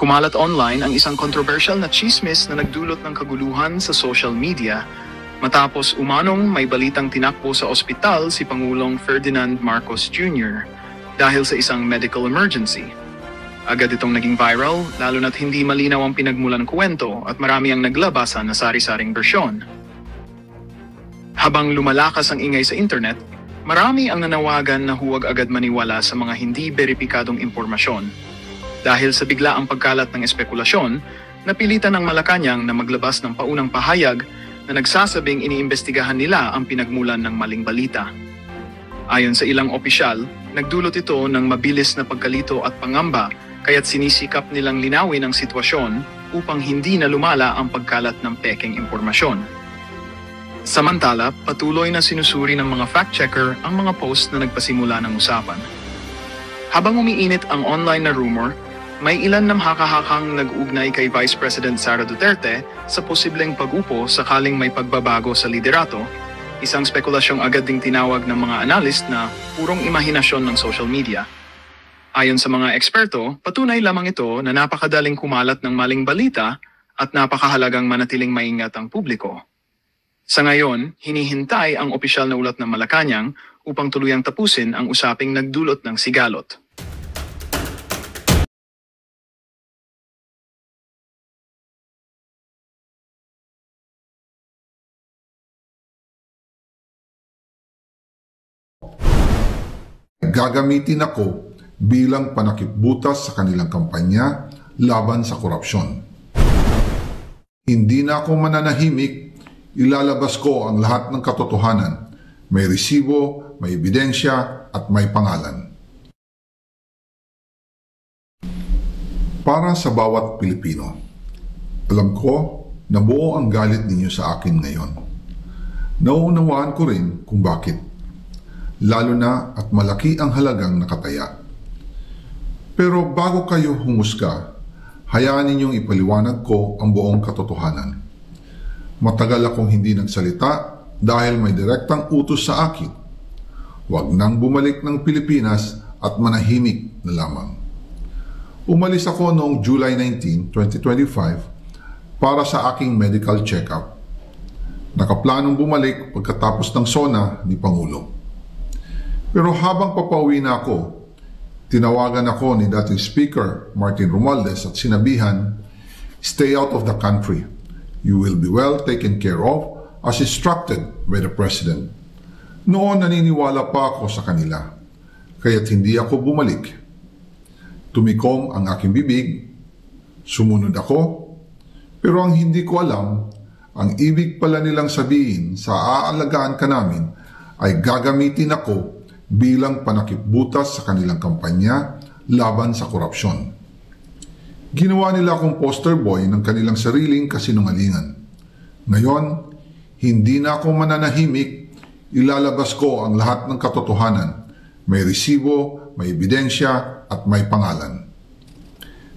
Kumalat online ang isang controversial na chismis na nagdulot ng kaguluhan sa social media matapos umanong may balitang tinakbo sa ospital si Pangulong Ferdinand Marcos Jr. dahil sa isang medical emergency. Agad itong naging viral lalo na't hindi malinaw ang pinagmulan ng kwento at marami ang naglabasan na sari-saring bersyon. Habang lumalakas ang ingay sa internet, marami ang nanawagan na huwag agad maniwala sa mga hindi beripikadong impormasyon. Dahil sa biglaang pagkalat ng espekulasyon, napilitan ng Malacanang na maglabas ng paunang pahayag na nagsasabing iniimbestigahan nila ang pinagmulan ng maling balita. Ayon sa ilang opisyal, nagdulot ito ng mabilis na pagkalito at pangamba kaya't sinisikap nilang linawin ang sitwasyon upang hindi na lumala ang pagkalat ng pekeng impormasyon. Samantala, patuloy na sinusuri ng mga fact-checker ang mga post na nagpasimula ng usapan. Habang umiinit ang online na rumor, may ilan na haka-hakang nag-ugnay kay Vice President Sara Duterte sa posibleng pag-upo sakaling may pagbabago sa liderato, isang spekulasyong agad ding tinawag ng mga analyst na purong imahinasyon ng social media. Ayon sa mga eksperto, patunay lamang ito na napakadaling kumalat ng maling balita at napakahalagang manatiling maingat ang publiko. Sa ngayon, hinihintay ang opisyal na ulat ng Malacanang upang tuluyang tapusin ang usaping nagdulot ng sigalot. Gagamitin ako bilang panakipbutas sa kanilang kampanya laban sa korupsyon. Hindi na ako mananahimik, ilalabas ko ang lahat ng katotohanan. May resibo, may ebidensya at may pangalan. Para sa bawat Pilipino, alam ko na buo ang galit ninyo sa akin ngayon. Nauunawaan ko rin kung bakit. Lalo na at malaki ang halagang nakataya. Pero bago kayo humusga, hayaan ninyong ipaliwanag ko ang buong katotohanan. Matagal akong hindi nagsalita dahil may direktang utos sa akin. Huwag nang bumalik ng Pilipinas at manahimik na lamang. Umalis ako noong July 19, 2025 para sa aking medical check-up. Nakaplanong bumalik pagkatapos ng SONA ni Pangulo. Pero habang papauwi na ako, tinawagan ako ni dating Speaker Martin Romualdez at sinabihan, "Stay out of the country. You will be well taken care of as instructed by the President." Noon naniniwala pa ako sa kanila, kaya't hindi ako bumalik. Tumikom ang aking bibig, sumunod ako, pero ang hindi ko alam, ang ibig pala nilang sabihin sa aalagaan ka namin ay gagamitin ako bilang panakipbutas sa kanilang kampanya laban sa korupsyon. Ginawa nila akong poster boy ng kanilang sariling kasinungalingan. Ngayon, hindi na ako mananahimik, ilalabas ko ang lahat ng katotohanan. May resibo, may ebidensya at may pangalan.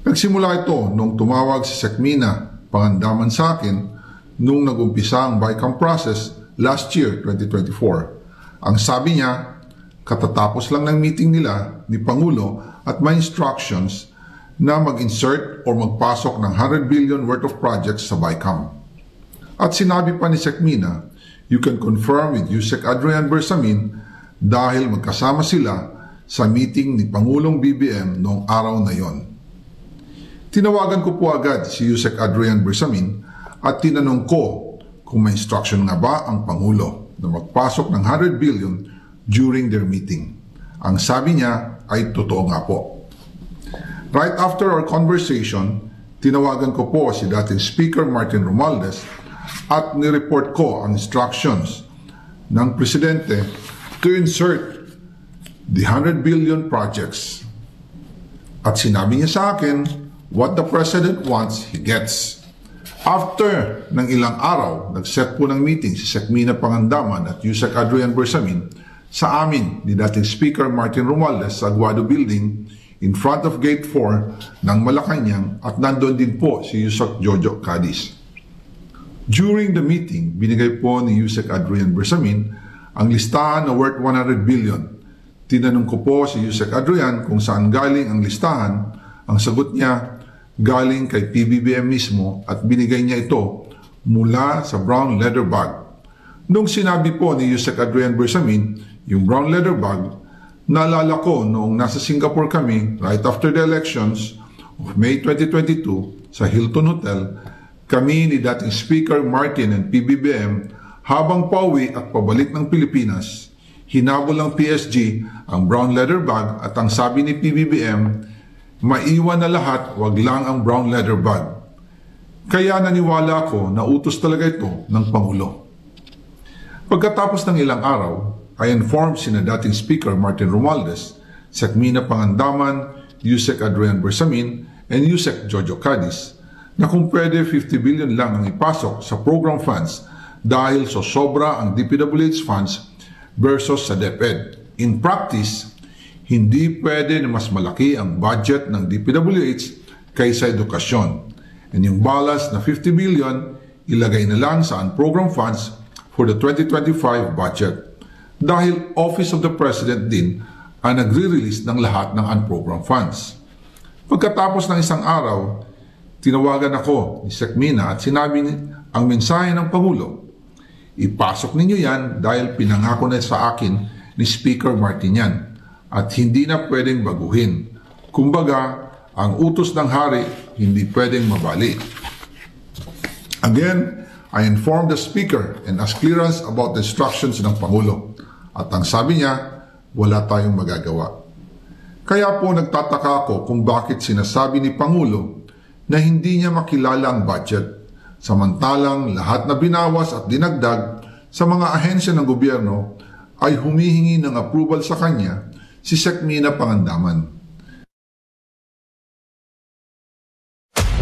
Nagsimula ito nung tumawag si Sekmina Pangandaman sa akin nung nag-umpisa ang BICAM process last year, 2024. Ang sabi niya, katatapos lang ng meeting nila ni Pangulo at may instructions na mag-insert o magpasok ng 100 billion worth of projects sa BICAM. At sinabi pa ni Sekmina, you can confirm with Yusek Adrian Bersamin dahil magkasama sila sa meeting ni Pangulong BBM noong araw na yon. Tinawagan ko po agad si Yusek Adrian Bersamin at tinanong ko kung may instruction nga ba ang Pangulo na magpasok ng 100 billion during their meeting. Ang sabi niya ay totoo nga po. Right after our conversation, tinawagan ko po si dating Speaker Martin Romualdez at nireport ko ang instructions ng Presidente to insert the 100 billion projects. At sinabi niya sa akin, what the President wants, he gets. After ng ilang araw, nag-set po ng meeting si Sekmina Pangandaman at Yusek Adrian Bersamin sa amin ni dating Speaker Martin Romualdez sa Aguado Building in front of Gate 4 ng Malacanang at nandun din po si Yusek Jojo Cadiz. During the meeting, binigay po ni Yusek Adrian Bersamin ang listahan na worth 100 billion. Tinanong ko po si Yusek Adrian kung saan galing ang listahan. Ang sagot niya, galing kay PBBM mismo at binigay niya ito mula sa brown leather bag. Nung sinabi po ni Yusek Adrian Bersamin, yung brown leather bag, naalala ko noong nasa Singapore kami right after the elections of May 2022 sa Hilton Hotel, kami ni dating Speaker Martin and PBBM habang pauwi at pabalik ng Pilipinas, hinabol ng PSG ang brown leather bag at ang sabi ni PBBM, maiwan na lahat, wag lang ang brown leather bag. Kaya naniwala ako na utos talaga ito ng Pangulo. Pagkatapos ng ilang araw, I informed sina dating Speaker Martin Romualdez, Sekmina Pangandaman, Yusek Adrian Bersamin, and Yusek Jojo Cadiz na kung pwede 50 billion lang ang ipasok sa program funds dahil so sobra ang DPWH funds versus sa DepEd. In practice, hindi pwede na mas malaki ang budget ng DPWH kaysa edukasyon. And yung balas na 50 billion, ilagay na lang sa program funds for the 2025 budget. Dahil Office of the President din ang nagre-release ng lahat ng unprogrammed funds. Pagkatapos ng isang araw, tinawagan ako ni Sekmina at sinabi ang mensahe ng Pangulo. Ipasok ninyo yan dahil pinangako na sa akin ni Speaker Martin yan at hindi na pwedeng baguhin. Kumbaga, ang utos ng hari hindi pwedeng mabali. Again, I informed the Speaker and asked clearance about the instructions ng Pangulo. At ang sabi niya, wala tayong magagawa. Kaya po nagtataka ako kung bakit sinasabi ni Pangulo na hindi niya makilala ang budget, samantalang lahat na binawas at dinagdag sa mga ahensya ng gobyerno ay humihingi ng approval sa kanya si Sekmina Pangandaman.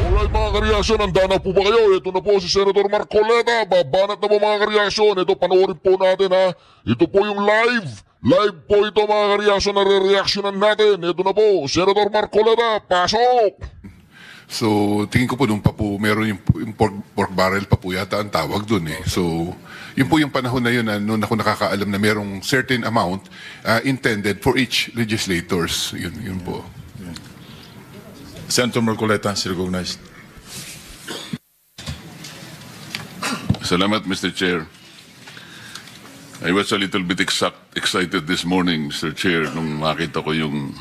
Alright mga kareaksyon, handa na po ba kayo? Ito na po si Senator Marcoleta. Babanat na po mga kareaksyon. Ito, panoorin po natin ha. Ito po yung live. Live po ito mga kareaksyon na re-reaksyonan natin. Ito na po, Senator Marcoleta, pasok! So, tingin ko po nung pa po, meron yung pork barrel pa po yata ang tawag dun eh. So, yun po yung panahon na yun na noon ako nakakaalam na merong certain amount intended for each legislators. Yun po. Senator Marcoleta is recognized. Salamat, Mr. Chair. I was a little bit excited this morning, Mr. Chair, nung makita ko yung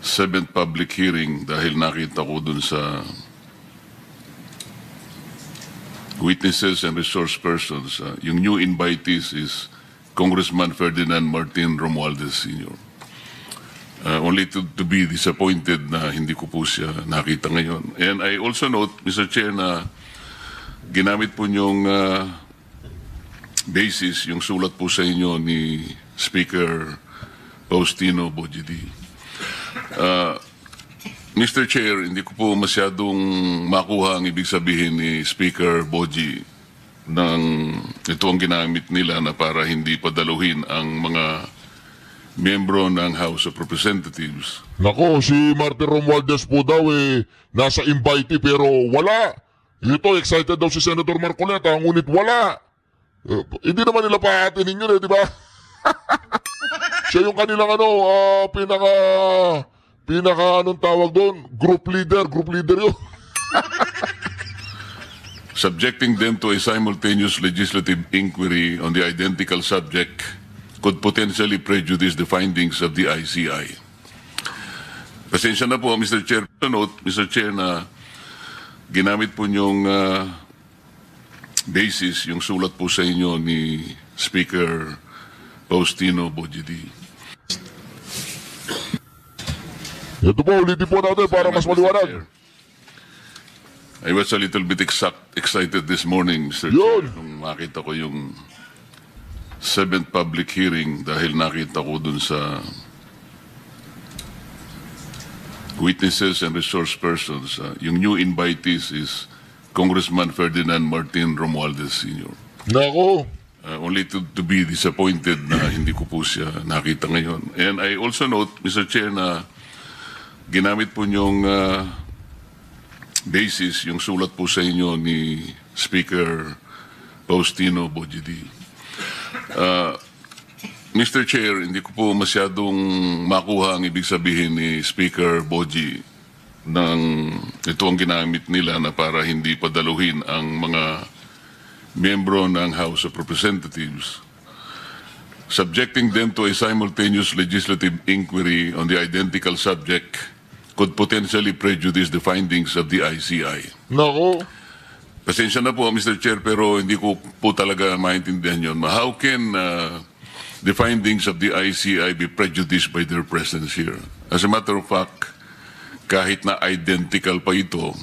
7th public hearing dahil nakita ko dun sa witnesses and resource persons. Yung new invitees is Congressman Ferdinand Martin Romualdez Sr. Only to be disappointed na hindi ko po siya nakita ngayon. And I also note, Mr. Chair, na ginamit po niyong basis, yung sulat po sa inyo ni Speaker Faustino Bojidi. Mr. Chair, hindi ko po masyadong makuha ang ibig sabihin ni Speaker Boji ng ito ang ginamit nila na para hindi padaluhin ang mga miyembro ng House of Representatives. Nako, si Martin Romualdez po daw nasa invitee pero wala. Ito, excited daw si Senator Marcoleta, ngunit wala. Hindi naman nila paatinin yun di ba? Siya yung kanilang pinaka anong tawag doon? Group leader yun. Subjecting them to a simultaneous legislative inquiry on the identical subject could potentially prejudice the findings of the ICI. Pasensya na po, Mr. Chair. Note, Mr. Chair, na ginamit po niyong basis, yung sulat po sa inyo ni Speaker Faustino Bojidi. Ito po, ulitin po natin para mas maliwanag. I was a little bit excited this morning, Mr. Yun. Chair, nung makita ko yung 7th public hearing dahil nakita ko dun sa witnesses and resource persons. Yung new invitees is Congressman Ferdinand Martin Romualdez Sr. Nako. Only to be disappointed na hindi ko po siya nakita ngayon. And I also note, Mr. Chair, na ginamit po niyong basis, yung sulat po sa inyo ni Speaker Faustino Bojidi. Mr. Chair, hindi ko po masyadong makuha ang ibig sabihin ni Speaker Boji ito ang ginamit nila na para hindi padaluhin ang mga miyembro ng House of Representatives, subjecting them to a simultaneous legislative inquiry on the identical subject could potentially prejudice the findings of the ICI. Nako. Pasensya na po, Mr. Chair, pero hindi ko po talaga maintindihan yun. How can the findings of the ICI be prejudiced by their presence here? As a matter of fact, kahit na identical pa ito,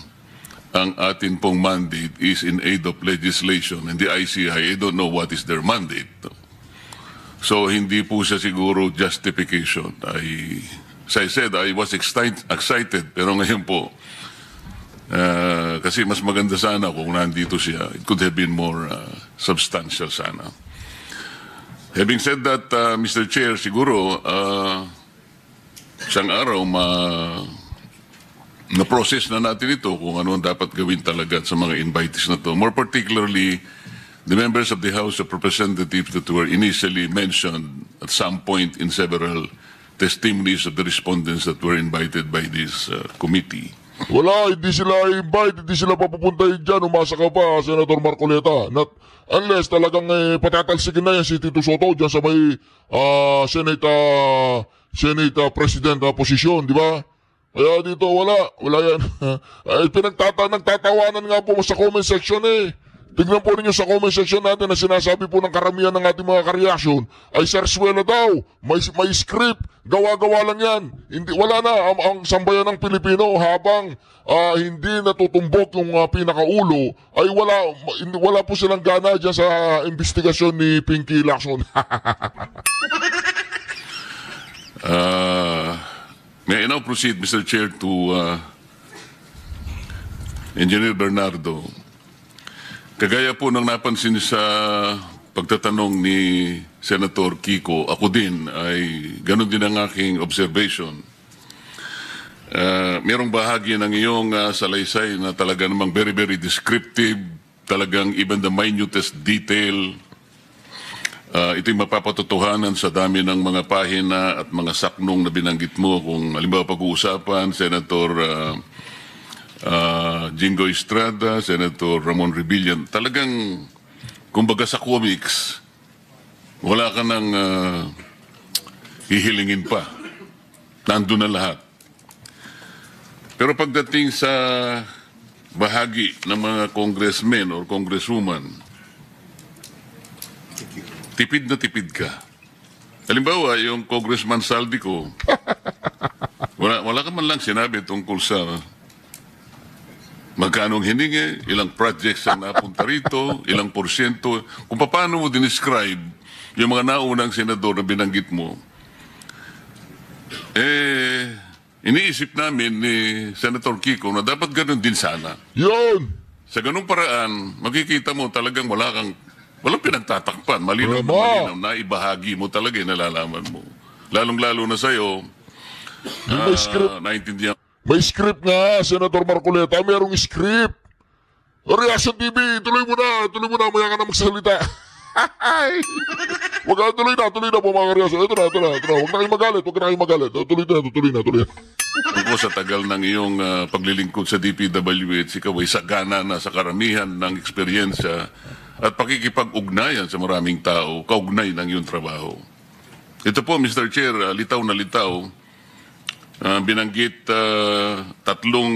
ang atin pong mandate is in aid of legislation, and the ICI, I don't know what is their mandate. So, hindi po siya siguro justification. As I said, I was excited, pero ngayon po, kasi mas maganda sana kung nandito siya. It could have been more substantial sana. Having said that, Mr. Chair, siguro isang araw na-process na natin ito kung ano ang dapat gawin talaga sa mga invitees na to. More particularly, the members of the House of Representatives that were initially mentioned at some point in several testimonies of the respondents that were invited by this committee. Wala, hindi sila invite, hindi sila papupuntahin dyan. Umasa ka pa, Senator Marcoleta. Unless talagang patatalsikin na yan si Tito Soto dyan sa may Senate President na posisyon, di ba? Kaya dito, wala yan. Nagtatawanan nga po sa comment section eh. Tignan po ninyo sa comment section natin na sinasabi po ng karamihan ng ating mga kareaksyon ay Sarsuela daw, may script, gawa-gawa lang yan. Wala na ang sambayan ng Pilipino habang hindi natutumbok yung pinakaulo ay wala po silang gana dyan sa investigasyon ni Pinky Lacson. May I now proceed, Mr. Chair, to Engineer Bernardo. Kagaya po ng napansin sa pagtatanong ni Senator Kiko, ako din ay ganun din ang aking observation. Merong bahagi ng iyong salaysay na talaga namang very, very descriptive, talagang even the minutest detail. Ito'y mapapatotohanan sa dami ng mga pahina at mga saknong na binanggit mo. Kung halimbawa pag-uusapan, Senator Jingo Estrada, Senator Ramon Rebillan, talagang, kumbaga sa comics, wala ka nang hihilingin pa. Nandun na lahat. Pero pagdating sa bahagi ng mga congressmen or congresswoman, tipid na tipid ka. Halimbawa, yung Congressman Saldico, wala ka man lang sinabi tungkol sa magkano ang hiningi, ilang projects ang napunta rito, ilang porsyento. Kung paano mo dinescribe yung mga naunang senador na binanggit mo, iniisip namin ni Senator Kiko na dapat ganun din sana. Yun! Sa ganung paraan, makikita mo talagang walang pinagtatakpan. Malinaw na ibahagi mo talaga, nalalaman mo. Lalong-lalo na sa'yo, May script. naintindihan. May script nga, Senator Marcoleta. Merong script. Reaction TV, tuloy mo na. Maya ka na magsalita. Huwag ka, tuloy na po mga reaction. Ito na. Huwag na kayong magalit. Tuloy na. Ako sa tagal ng iyong paglilingkod sa DPWH, ikaw ay sagana na sa karamihan ng eksperyensya at pakikipag-ugnayan sa maraming tao, kaugnay ng iyong trabaho. Ito po, Mr. Chair, litaw na litaw, binanggit tatlong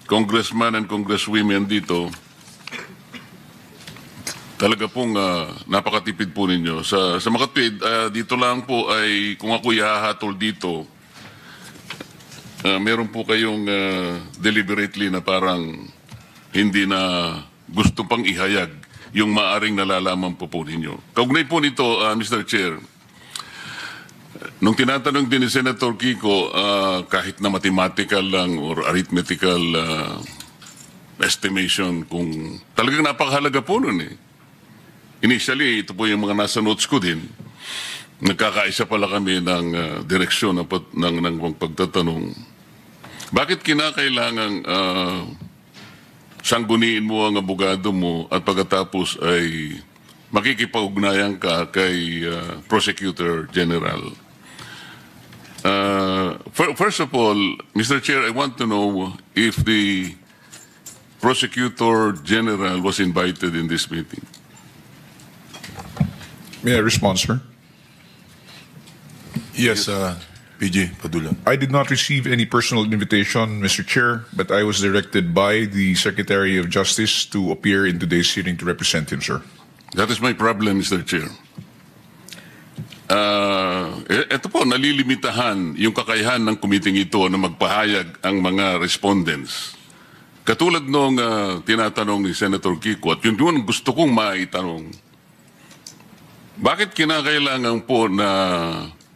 congressman and congresswomen dito. Talaga pong napakatipid po ninyo. Sa makatwid, dito lang po ay kung ako ihahatol dito, meron po kayong deliberately na parang hindi na gusto pang ihayag yung maaring nalalaman po ninyo. Kaugnay po nito, Mr. Chair, nung tinatanong din ni Senator Kiko, kahit na mathematical lang or arithmetical estimation, kung talagang napakahalaga po nun eh. Initially, ito po yung mga nasa notes ko din. Nagkakaisa pala kami ng direksyon ng pagtatanong. Bakit kinakailangan sangguniin mo ang abogado mo at pagkatapos ay makikipag-ugnayan ka kay Prosecutor General? First of all, Mr. Chair, I want to know if the Prosecutor General was invited in this meeting. May I respond, sir? Yes, PG Padula. I did not receive any personal invitation, Mr. Chair, but I was directed by the Secretary of Justice to appear in today's hearing to represent him, sir. That is my problem, Mr. Chair. Ito po, nalilimitahan yung kakayahan ng committee ito na magpahayag ang mga respondents. Katulad nung tinatanong ni Senator Kiko, at yun gusto kong maitanong, bakit kinakailangan po na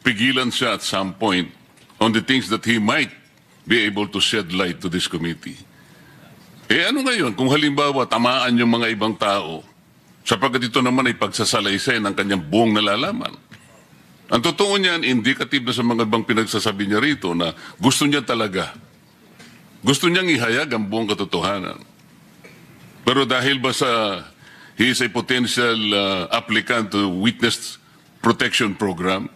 pigilan siya at some point on the things that he might be able to shed light to this committee? Ano ngayon kung halimbawa tamaan yung mga ibang tao sapagkat ito naman ay pagsasalaysay ng kanyang buong nalalaman? Ang totoo niyan, indicative na sa mga ibang pinagsasabi niya rito na gusto niya talaga. Gusto niyang ihayag ang buong katotohanan. Pero dahil ba sa he is a potential applicant to Witness Protection Program,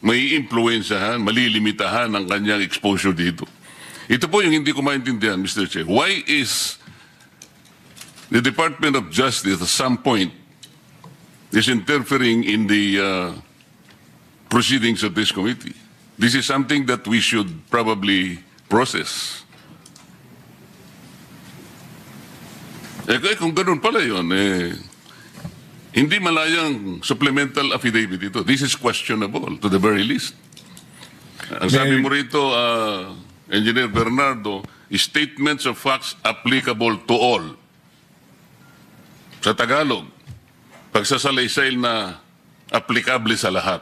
may influensyahan, malilimitahan ang kanyang exposure dito. Ito po yung hindi ko maintindihan, Mr. Chair. Why is the Department of Justice at some point is interfering in the proceedings of this committee? This is something that we should probably process. Kung ganun pala yun, hindi malayang supplemental affidavit ito. This is questionable to the very least. Ang sabi mo rito, Engineer Bernardo, statements of facts applicable to all. Sa Tagalog, pagsasalaysay na applicable sa lahat.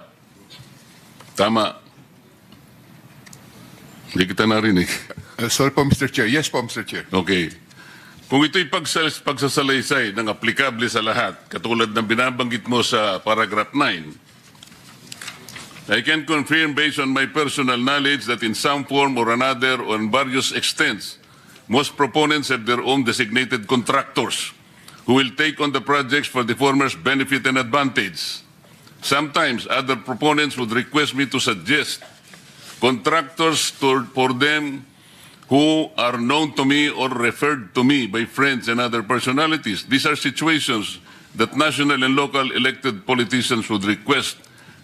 Tama. Hindi kita narinig. Sorry po, Mr. Chair. Yes po, Mr. Chair. Okay. Kung ito'y pagsasalaysay ng applicable sa lahat, katulad ng binabanggit mo sa paragraph 9, I can confirm based on my personal knowledge that in some form or another or in various extents, most proponents have their own designated contractors who will take on the projects for the former's benefit and advantage. Sometimes other proponents would request me to suggest contractors for them who are known to me or referred to me by friends and other personalities. These are situations that national and local elected politicians would request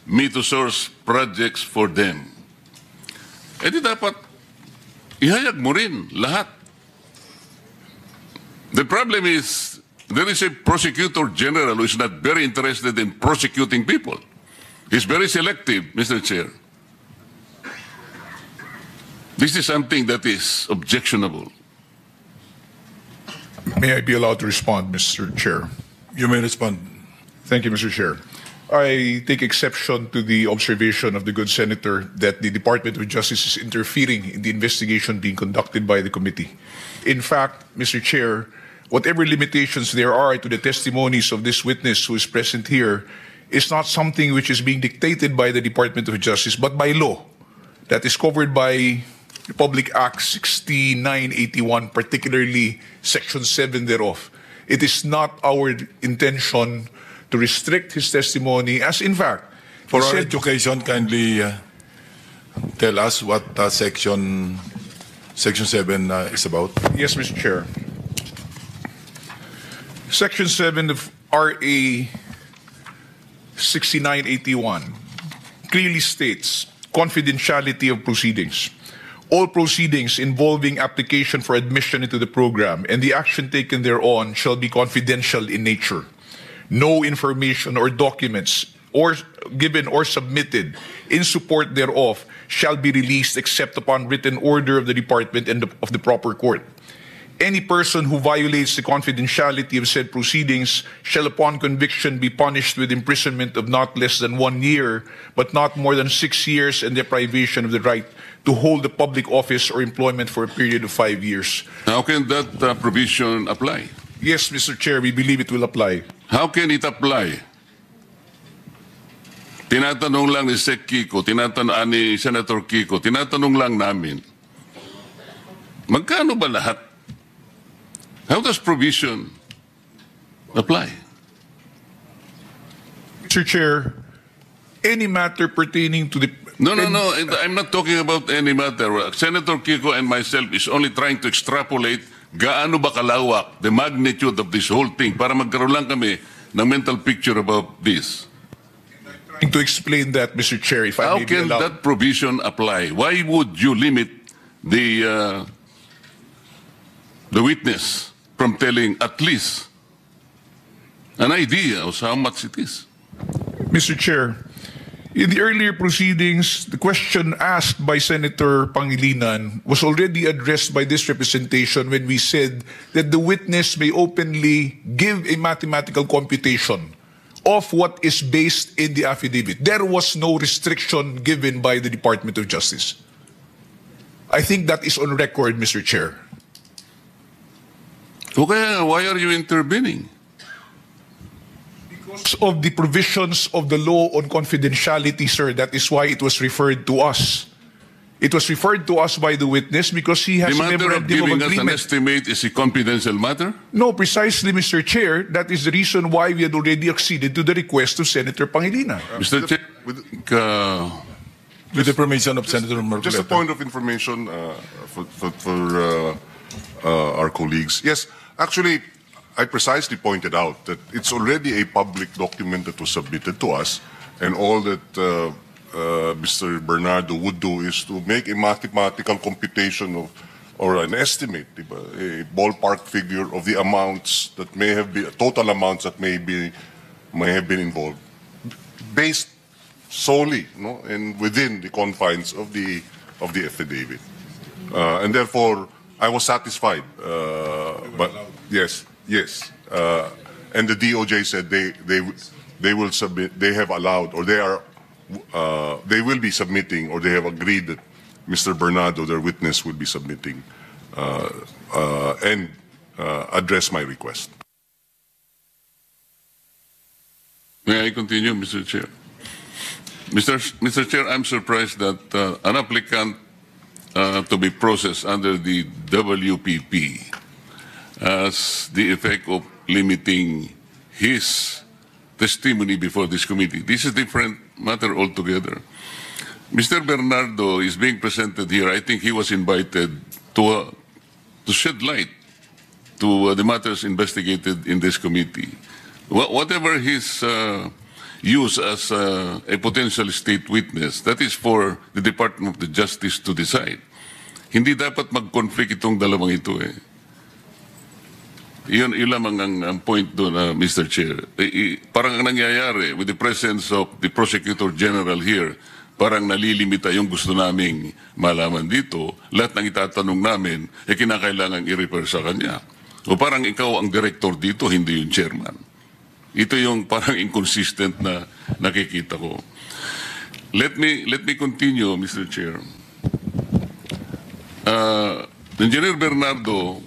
me to source projects for them. Di dapat ihayag mo rin lahat. The problem is there is a prosecutor general who is not very interested in prosecuting people. He's very selective, Mr. Chair. This is something that is objectionable. May I be allowed to respond, Mr. Chair? You may respond. Thank you, Mr. Chair. I take exception to the observation of the good senator that the Department of Justice is interfering in the investigation being conducted by the committee. In fact, Mr. Chair, whatever limitations there are to the testimonies of this witness who is present here is not something which is being dictated by the Department of Justice, but by law that is covered by Republic Act 6981, particularly Section 7 thereof. It is not our intention to restrict his testimony, as in fact, For our education, kindly tell us what Section 7 is about. Yes, Mr. Chair. Section 7 of RA 6981 clearly states confidentiality of proceedings. All proceedings involving application for admission into the program and the action taken thereon shall be confidential in nature. No information or documents or given or submitted in support thereof shall be released except upon written order of the department and of the proper court. Any person who violates the confidentiality of said proceedings shall upon conviction be punished with imprisonment of not less than 1 year, but not more than 6 years, and deprivation of the right to hold a public office or employment for a period of 5 years. How can that provision apply? Yes, Mr. Chair, we believe it will apply. How can it apply? Tinatanong lang ni Sec Kiko, ni Senator Kiko, tinatanong lang namin, magkano ba lahat? How does provision apply? Mr. Chair, any matter pertaining to the... No. I'm not talking about any matter. Senator Kiko and myself is only trying to extrapolate gaano ba kalawak, the magnitude of this whole thing, para magkaroon lang kami ng mental picture about this. To explain that, Mr. Chair, if I How may be can allowed. that provision apply? Why would you limit the witness from telling at least an idea of how much it is? Mr. Chair, in the earlier proceedings, the question asked by Senator Pangilinan was already addressed by this representation when we said that the witness may openly give a mathematical computation of what is based in the affidavit. There was no restriction given by the Department of Justice. I think that is on record, Mr. Chair. Okay, why are you intervening? Because of the provisions of the law on confidentiality, sir, that is why it was referred to us. It was referred to us by the witness because he has The a matter of memorandum of giving us an agreement. estimate is a confidential matter? No, precisely, Mr. Chair. That is the reason why we had already acceded to the request of Senator Pangilinan. Mr. Chair, With the permission of Senator Marcoleta. Just a point of information for our colleagues. Yes, actually, I precisely pointed out that it's already a public document that was submitted to us, and all that Mr. Bernardo would do is to make a mathematical computation of, or an estimate, diba? A ballpark figure of the amounts that may have been, total amounts that may have been involved, based solely, no, and within the confines of the affidavit, and therefore I was satisfied. But yes, and the DOJ said they will submit. They have allowed, or they will be submitting, or they have agreed that Mr. Bernardo, their witness, will be submitting and address my request. may I continue, Mr. Chair? Mr. Chair, I'm surprised that an applicant to be processed under the WPP has the effect of limiting his testimony before this committee. This is a different matter altogether. Mr. Bernardo is being presented here. I think he was invited to shed light to the matters investigated in this committee. Whatever his use as a potential state witness, that is for the Department of the Justice to decide. Hindi dapat mag-conflict itong dalawang ito eh. Yun lamang ang point doon, Mr. Chair. Parang ang nangyayari with the presence of the Prosecutor General here, parang nalilimita yung gusto naming malaman dito. Lahat ng itatanong namin, kinakailangan i-refer sa kanya. O parang ikaw ang director dito, hindi yung chairman. Ito yung parang inconsistent na nakikita ko. Let me continue, Mr. Chair. Engineer Bernardo,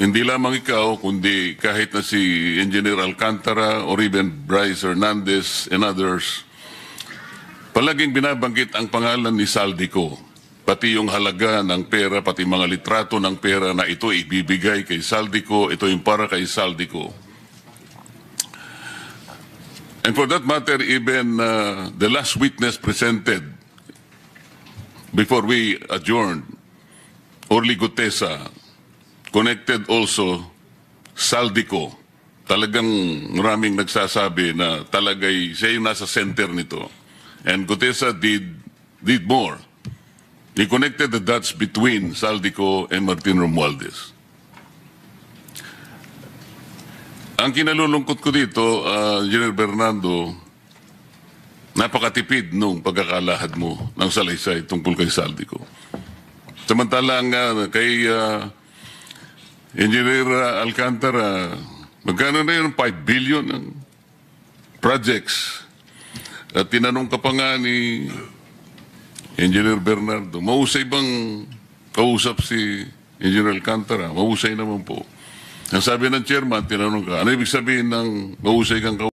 hindi lamang ikaw, kundi kahit na si Engineer Alcantara or even Bryce Hernandez and others, palaging binabanggit ang pangalan ni Saldico. Pati yung halaga ng pera, pati mga litrato ng pera na ito ibibigay kay Saldico, ito yung para kay Saldico. And for that matter, even the last witness presented before we adjourned, Orly Gutesa, connected also Saldico. Talagang maraming nagsasabi na talagay siya yung nasa center nito. And Gutesa did more. He connected the dots between Saldico and Martin Romualdez. Ang kinalulungkot ko dito, General Bernardo, napakatipid nung pagkakalahad mo ng salaysay tungkol kay Saldico. Samantalang kay Engineer Alcantara, magkano na yun? 5 billion ng projects. At tinanong ka pa nga ni Engineer Bernardo, mahusay bang kausap si Engineer Alcantara? Mahusay naman po. Ang sabi ng chairman, tinanong ka, ano ibig sabihin ng mahusay kang kausap?